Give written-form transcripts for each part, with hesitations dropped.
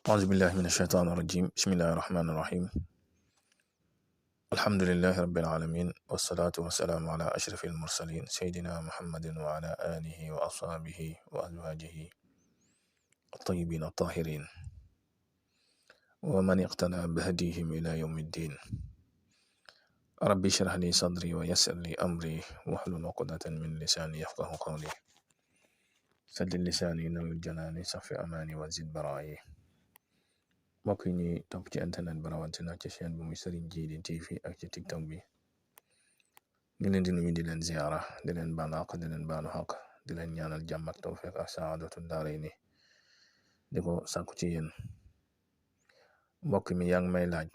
أعوذ بالله من الشيطان الرجيم بسم الله الرحمن الرحيم الحمد لله رب العالمين والصلاة والسلام على أشرف المرسلين سيدنا محمد وعلى آله وأصحابه وأزواجه الطيبين الطاهرين ومن اقتنى بهديهم إلى يوم الدين ربي اشرح لي صدري ويسر لي أمري واحلل عقدة من لساني يفقه قولي سدد لساني نوّر جناني صفي أماني وزد برائي mbokk yi ñuy topp ci internet bi rawatina ci chaîne bu muy Serigne Djily TV ak ci TikTok bi ngi leen di nuyu di leen ziara di leen baal àq di leen baalu àq di leen ñaanal jàmm ak tawfiq ak saadatu daarayni di ko sàkku ci yéen mbokk mi yaa ngi may laaj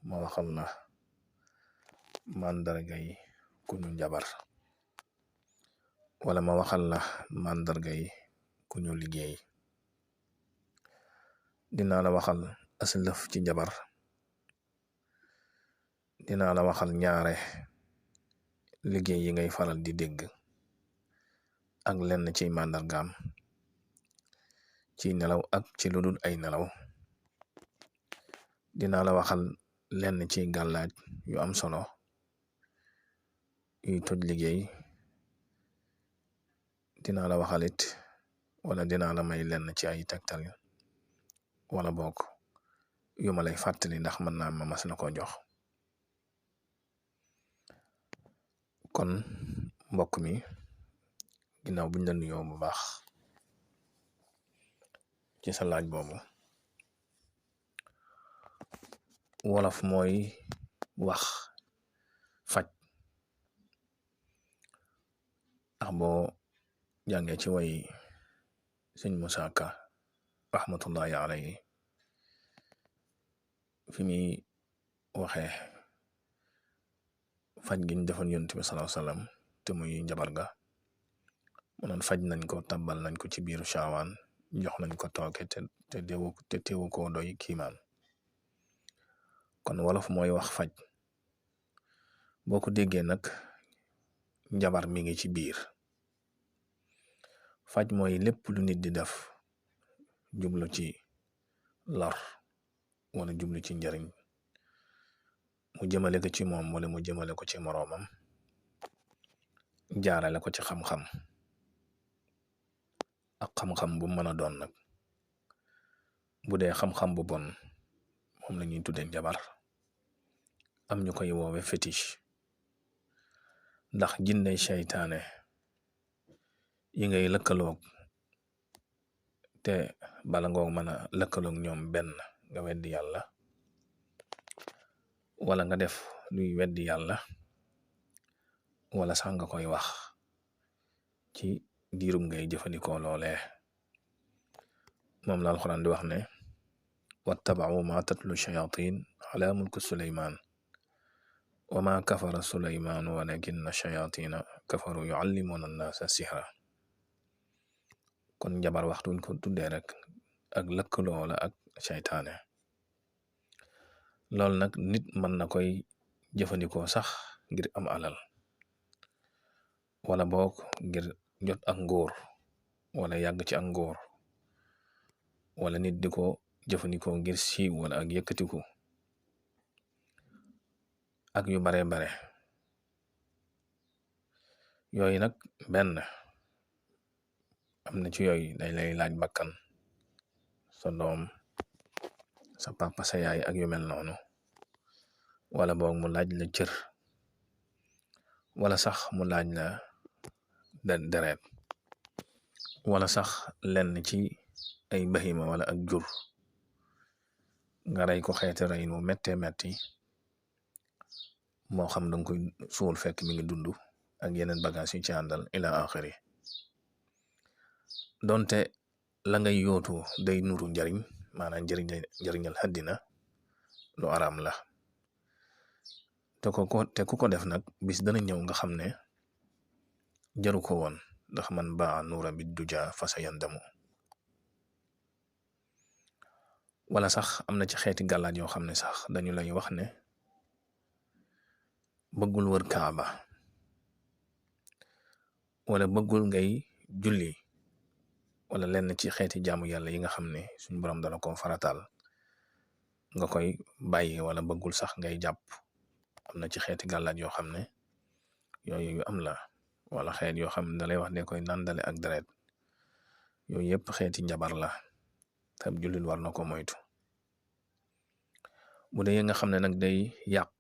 ma waxal la màndargay ku ñu njabar wala ma waxal la màndargay ku ñu liggéey. dinaa la waxal aslëf ci njabar dinaa la waxal ñaare liggéey yi ngay faral di dégg ak lenn ci màndargaam ci nelaw ak ci lu dul ay nelaw dinaa la waxal lenn ci gàllaaj yu am solo yuy toj liggéey dinaa la waxalit wala dinaa la may lenn ci ay tegtal wala bokk yu ma lay fàttali ndax mën naa ma mas na ko jox. kon mbokk mi ginnaaw buñ la nuyoo bu baax ci sa laaj boobu wolof mooy wax faj ndax boo jàngee ci way sëñ Musaa Ka rahmatullahi alayhi fi muy waxee faj gi ñu defoon yonent bi sallallahu alayhi wasallam te muy njabar ga mu naan faj nañ ko tabbal nañ ko ci biiru caawaan jox nañ ko tooke te teewu ko doy kiimaan. kon wolof mooy wax faj boo ko déggee nag njabar mi ngi ci biir. faj mooy lépp lu nit di def jublu ci lor wala jublu ci njariñ mu jëmale ko ci moom wala mu jëmale ko ci moroomam jaarale ko ci xam-xam ak xam-xam bu mën a doon nag bu dee xam-xam bu bon moom la ñuy tuddee njabar am ñu koy woowe fétiche ndax jinney seytaane yi ngay lëkkaloog te bala ngoo mën a lëkkaloog ñoom benn nga weddi yàlla wala nga def luy weddi yàlla wala sax nga koy wax ci diirum ngay jëfandikoo loolee moom la alxuraan di wax ne wattaba'u ma tatlu shayatin ala mulki suleymaan wa ma kafara suleymaanu walakinna shayatina kafaru yuallimuna annaasa sihra. kon njabar waxtuñ ko tuddee rek ak lëkkaloo la ak seytaane loolu nag nit mën na koy jëfandikoo sax ngir am alal wala boog ngir jot ak ngóor wala yàgg ci ak ngóor wala nit di ko jëfandikoo ngir siiw wala ak yëkkatiku ak yu bare bare yooyu nag benn am na ci yooyu day lay laaj bakkan sa doom sa papa sa yaay ak yu mel noonu wala boog mu laaj la cër wala sax mu laaj la deret wala sax lenn ci ay bahima wala ak jur nga rey ko xeeti rey mu méttee metti moo xam danga koy suul fekk mi ngi dund ak yeneen bagage yu ci àndal ila axiri donte la ngay yootu day nuru njariñ maanaam njariñal àddina lu araam la te ku ko def nag bis dana ñëw nga xam ne jaru ko woon ndax man baa nuura bi duja fasa yandamu wala sax am na ci xeeti gàllaaj yoo xam ne sax dañu lay wax ne bëggul wër kaaba wala bëggul ngay julli wala lenn ci xeeti jaamu yàlla yi nga xam ne suñu borom dala ko farataal nga koy bàyyi wala bëggul sax ngay jàpp. am na ci xeeti gàllaaj yoo xam ne yooyu yu am la, wala xeet yoo xam ne dalay wax ne koy nàndale ak deret. yooyu yëpp xeeti njabar la, te jullit war na ko moytu. bu dee nga xam ne nag day yàq,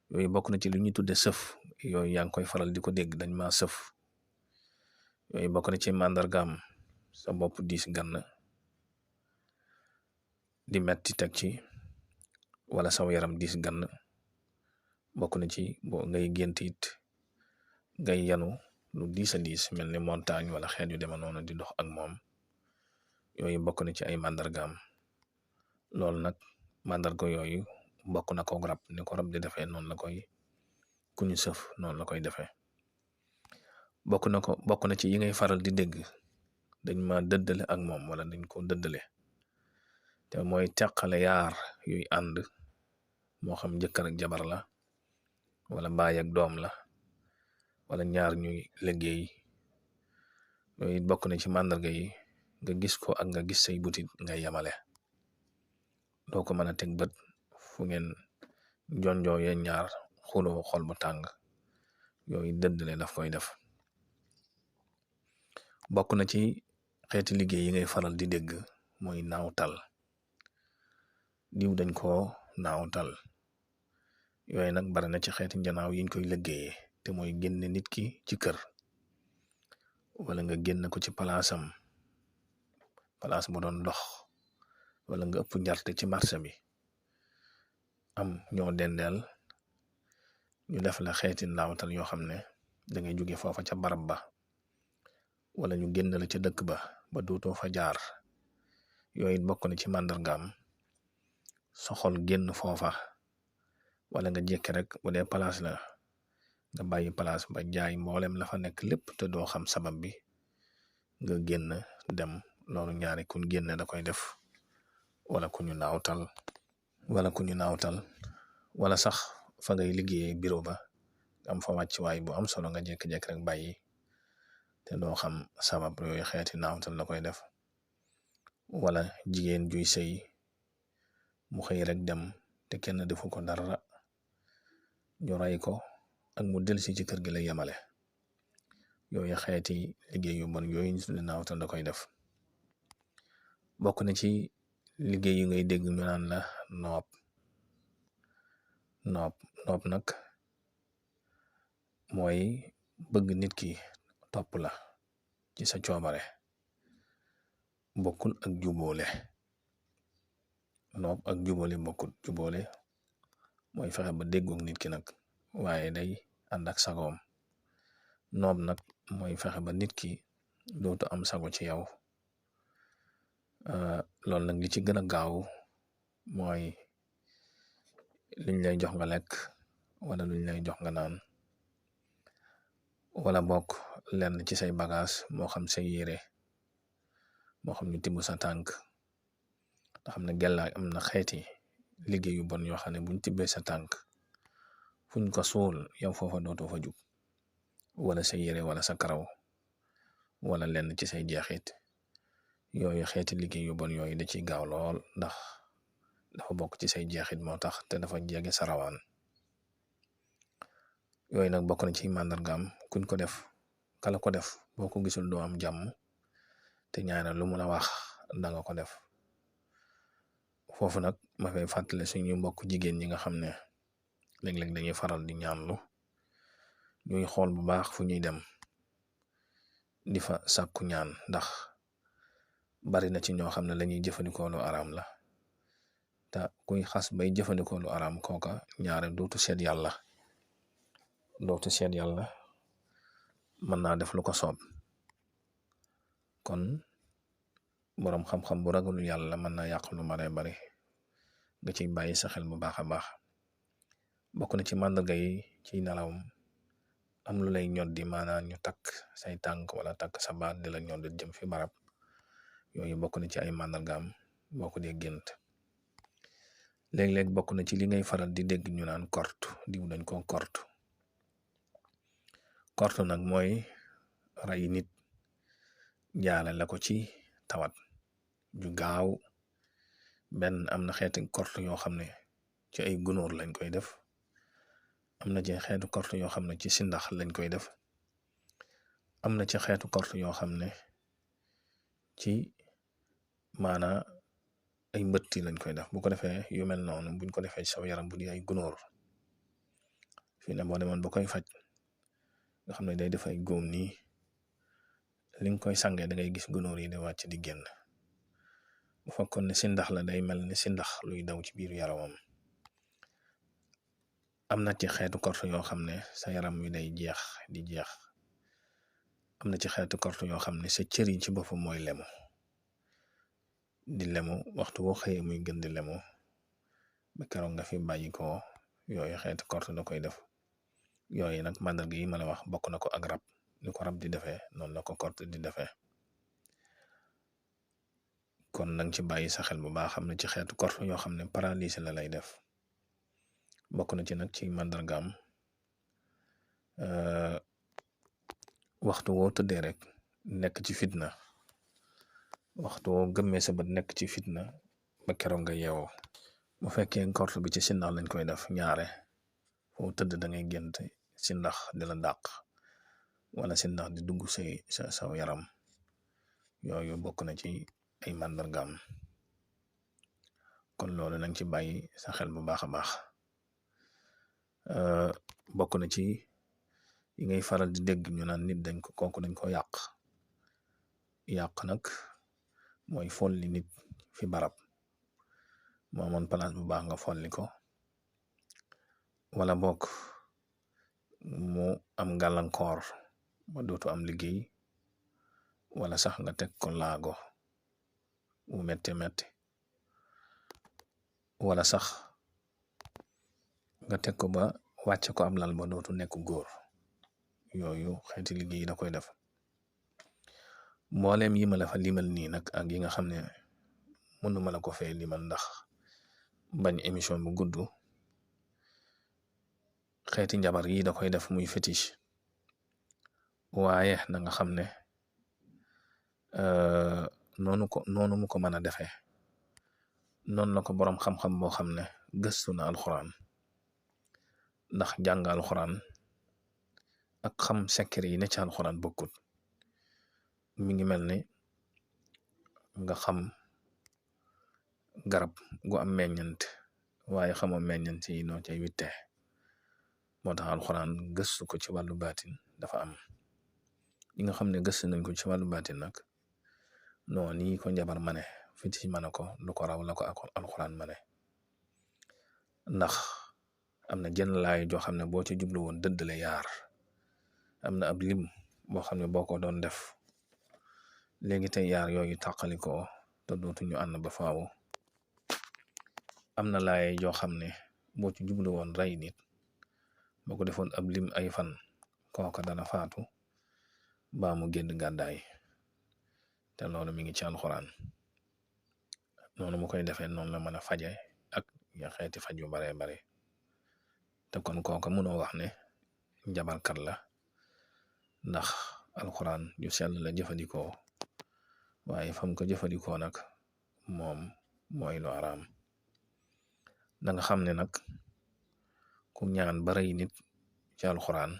yooyu bokk na ci lu ñuy tudde sëf. yooyu yaa ngi koy faral di ko dégg, dañ maa sëf. yooyu bokk na ci màndargaam sa bopp diis gann di metti teg ci, wala saw yaram diis gann. bokk na ci boo ngay gént it ngay yanu lu diis a diis mel ni montagne wala xeet yu deme noonu di dox ak moom. yooyu bokk na ci ay màndargaam. loolu nag màndarga yooyu bokk na ko rab, ni ko rab di defee noonu la koy ku ñu sëf noonu la koy defee. bokk na ci yi ngay faral di dégg dañ ma dëddale ak moom wala dañ ko dëddale, te mooy teqale yaar yuy ànd, moo xam jëkkër ak jabar la wala baay ak doom la wala ñaar ñuy liggéey. yooyu bokk na ci màndarga yi nga gis ko ak nga gis say butit ngay yamale, doo ko mën a teg bët fu ngeen jonjoo yeen ñaar xuloo xol bu tàng. yooyu dëddale daf koy def. bokk na ci xeeti liggéey yi ngay faral di dégg mooy naawtal. diw dañ koo naawtal. yooyu nag bari na ci xeeti njanaaw yiñ koy liggéeyee, te mooy génne nit ki ci kër wala nga génn ko ci palaasam, palaas bu doon dox, wala nga ëpp njarte ci marché bi, am ñoo dendeel ñu def la xeeti naawtal yoo xam ne da ngay jóge foofa ca barab ba, wala ñu génn la ca dëkk ba dootoo fa jaar. yooyu bokk na ci màndargaam soxol génn foofa, wala nga jékki rek bu dee palaas la nga bàyyi palaas ba jaay mboolem la fa nekk lépp te doo xam sabab bi, nga génn dem. loolu ñaari kuñ génne da koy def, wala ku ñu naawtal wala sax fa ngay liggéeyee bureau ba am fa wàccuwaay bu am solo nga jékki-jékki rek bàyyi te doo xam sabab. yooyu xeeti naawtal la koy def. wala jigéen juy sëy mu xëy rek dem te kenn defu ko dara, ñu rey ko ak mu delsi ci kër gi la yemale. yooyu xeeti liggéey yu bon yooyu ñu tudde naawtal da koy def. bokk na ci liggéey yu ngay dégg ñu naan la noob nag mooy bëgg nit ki topp la ci sa coobare, bokkul ak jubóole. noob ak jubóole bokkul. jubóole mooy fexe ba déggoog nit ki nag, waaye day ànd ak sagoom. noob nag mooy fexe ba nit ki dootu am sago ci yow. loolu nag li ci gën a gaaw mooy liñ lay jox nga lekk, wala luñ lay jox nga naan, wala bokk lenn ci say bagage, moo xam say yére, moo xam ñu tibb sa tànk. nga xam ne gellaay am na xeeti liggéey yu bon yoo xam ne buñ tibbee sa tànk fuñ ko suul yow foofa dootoo fa jug, wala sa yére wala sa karaw, wala lenn ci say jeexit. yooyu xeeti liggéey yu bon yooyu da ciy gaaw lool, ndax dafa bokk ci say jeexit moo tax, te dafa jege sa rawaan. yooyu nag bokk na ci màndargaam kuñ ko def, kala ko def boo ko gisul doo am jàmm, te ñaareel lu mu la wax danga ko def. foofu nag ma fay fàttale suñu mbokk jigéen ñi nga xam ne léeg-léeg dañuy faral di ñaanlu, ñuy xool bu baax fu ñuy dem di fa sàkku ñaan, ndax bari na ci ñoo xam ne lañuy jëfandikoo lu araam la, te kuy xas bay jëfandikoo lu araam kooka ñaare dootu seet yàlla, mën naa def lu ko soob. kon boroom xam-xam bu ragalul yàlla mën naa yàq lu bari nga ciy bàyyi sa xel bu baax a baax. bokk na ci màndarga yi ci nelawam am lu lay ñoddi, maanaam ñu takk say tànk wala takk sa baat di la ñoddi jëm fi barab. yooyu bokk na ci ay màndargaam boo ko dee gént. léeg-léeg bokk na ci li ngay faral di dégg ñu naan kort, diw dañ ko kort nag mooy ray nit jaale la ko ci tawat ju gaaw. benn am na xeeti korte yoo xam ne ci ay gunóor lañ koy def, am na ci xeetu korte yoo xam ne ci sindax lañ koy def, am na ci xeetu korte yoo xam ne ci maana ay mbëtti lañ koy def. bu ko defee yu mel noonu buñ ko defee ci saw yaram bu di ay gunóor fii ne boo demoon ba koy faj nga xam ne day def ay góom nii, li nga koy sangee da ngay gis gunóor yi di wàcc di génn. bu fekkoon ne sindax la day mel ni sindax luy daw ci biiru yaramam. am na ci xeetu korte yoo xam ne sa yaram wi day jeex di jeex. am na ci xeetu korte yoo xam ne sa cër yi ci boppam mooy lemu di lemu waxtu boo xëyee muy gën di lemu ba keroog nga fi bàyyi ko. yooyu xeetu korte da koy def. yooyu nag màndarga yi ma la wax bokk na ko ak rab. ni ko rab di defee noonu la ko korte di defee. kon nang ci bàyyi sa xel bu baax. xam ne ci xeetu korte yoo xam ne paralysé la lay def. bokk na ci nag ci màndargaam waxtu woo tëddee rek nekk ci fitna, waxtu woo gëmmee sa bët nekk ci fitna ba keroog nga yeewoo. bu fekkee korte bi ci sindax lañ koy def, ñaare foo tëdd da ngay gént sindax di la dàq wala sindax di dugg sa yaram. yooyu bokk na ci ay màndargaam. kon loolu nañ ci bàyyi sa xel bu baax a baax. bokk na ci yi ngay faral di dégg ñu naan nit kooku dañ ko yàq nag mooy folli nit fi barab. moo amoon place bu baax nga folli ko, wala bokk mu am gàllankoor ba dootu am liggéey, wala sax nga teg ko laago bu metti metti, wala sax nga teg ko ba wàcce ko am lal ba dootu nekk góor. yooyu xeeti liggéey da koy def. mbooleem yi ma la fa limal nii nag ak yi nga xam ne mënuma la ko fee limal ndax bañ émission bu gudd. xeeti njabar yi da koy def muy fétiche. waaye na nga xam ne noonu mu ko mën a defee noonu la ko boroom xam-xam boo xam ne gëstu na alxuraan, ndax jàng alxuraan ak xam secret yi ne ci alxuraan bokkut. mi ngi mel ni nga xam garab gu am meññant waaye xamoo meññant yi noo cay wittee. moo tax alxuraan gëstu ko ci wàllu baatin dafa am. ñi nga xam ne gëstu nañ ko ci wàllu baatin nag noonu nii ko njabar mane fiti mane ko lu ko raw la ko alxuraan mane. ndax am na jenn laay joo xam ne boo ci jublu woon dëddale yaar. am na ab lim boo xam ne boo ko doon def léegi tey yaar yooyu tàqali ko te dootuñu ànd ba faaw. am na laay joo xam ne boo ci jublu woon rey nit boo ko defoon ab lim ay fan kooka dana faatu baa mu génn gàddaay. te loolu mi ngi ci alxuraan. noonu mu koy defee noonu la mën a faje ak ya xeeti faj yu baree bare. te kon kooka mënoo wax ne njabarkat la ndax alxuraan yu sell la jëfandikoo, waaye fam ko jëfandikoo nag moom mooy lu araam. da nga xam ne nag ku ñaan ba rey nit ci alxuraan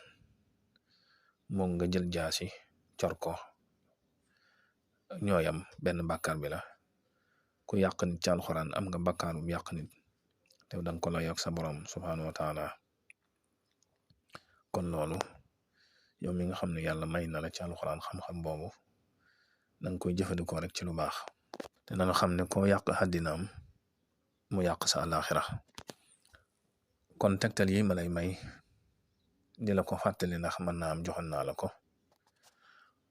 moom nga jël jaasi cor ko ñooyam benn bàkkaar bi la. ku yàq nit ci alxuraan am nga bàkkaarum yàq nit te danga ko la yokk sa borom subhaanahu wa taala. kon loolu yow mi nga xam ne yàlla may na la ci alxuraan xam-xam boobu danga koy jëfandikoo rek ci lu baax. te na nga xam ne koo yàq àddinaam mu yàq sa àllaaxira. kon tegtal yi ma lay may di la ko fàttali ndax mën naa am joxoon naa la ko.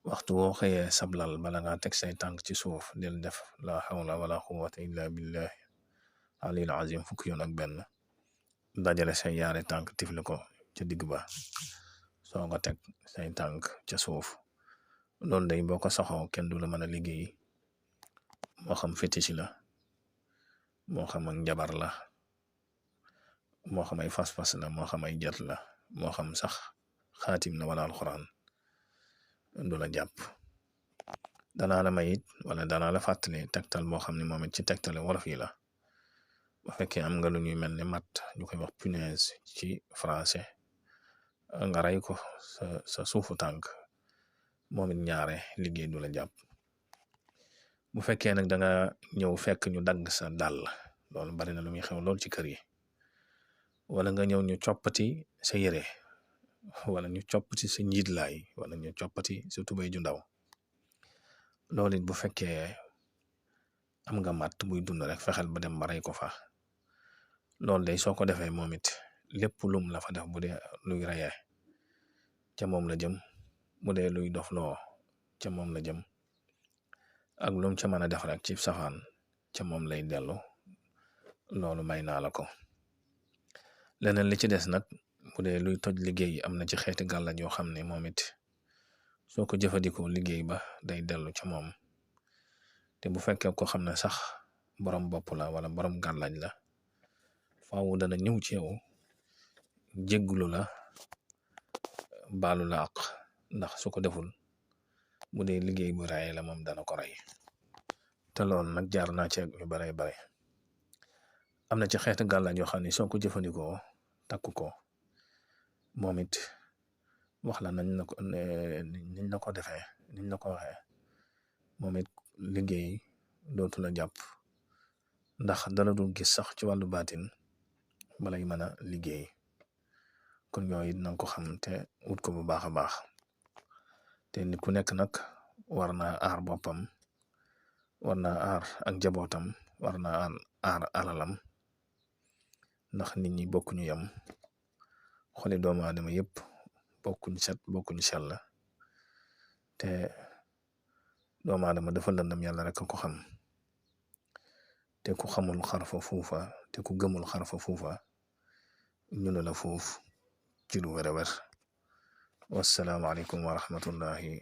waxtu woo xëyee sablal bala ngaa teg say tànk ci suuf del def la hawla wala quwwata illa billahi alil azim fukki yoon ak benn. dajale say yaari tànk tifli ko ca digg ba soo nga teg say tànk ca suuf. loolu day boo ko saxoo kenn du la mën a liggéey. moo xam fétiche la, moo xam ak njabar la, moo xam ay fas-fas la, moo xam ay jat la, moo xam sax xaatim na wala alxuraan du la jàpp. danaa la mayit wala danaa la fàttali tegtal boo xam ne moom it ci tegtale wolof yi la bu fekkee am nga lu ñuy mel ne matt ñu koy wax punaise ci français nga rey ko sa suufu tànk moom it ñaare liggéey du la jàpp. bu fekkee nag danga ñëw fekk ñu dagg sa dàll loolu bari na lu muy xew lool ci kër yi wala nga ñëw ñu coppati sa yére wala ñu coppati sa njiitlaay wala ñu coppati sa tubéy ju ndaw loolu it bu fekkee am nga matt buy dund rek fexeel ba dem ba rey ko fa loolu day soo ko defee moom it lépp lum la fa def bu dee luy reyee ca moom la jëm bu dee luy dofloo ca moom la jëm ak lum ca mën a def rek ci safaan ca moom lay dellu loolu may naa la ko. leneen li ci des nag bu dee luy toj liggéey am na ci xeeti gàllaaj yoo xam ne moom it soo ko jëfandikoo liggéey ba day dellu ca moom te bu fekkee ko xam ne sax borom bopp la wala borom gàllaaj la faawu dana ñëw ci yow jégglu la baalu la àq ndax su ko deful bu dee liggéey bu rey la moom dana ko rey te loolu nag jaar naa ci yu bare bare. am na ci xeeti gàllaaj yoo xam ne soo ko jëfandikoo takku ko moom it wax la niñ la ko defee niñ la ko waxee moom it liggéey dootu la jàpp ndax dala dul gis sax ci wàllu baatin balay mën a liggéey kon yooyu it nanga ko xam te wut ko bu baax a baax te nit ku nekk nag war naa aar boppam war naa aar ak jabootam war naa aar alalam ndax nit ñi bokkuñu yam xoli doomu aadama yëpp bokkuñ set bokkuñ sell te doomu aadama dafa lëndam yàlla rek ko xam te ku xamul xarfa fuufa te ku gëmul xarfa fuufa ñunu la foofu ci lu wér a wér. wassalaamu aleykum wa rahmatullahi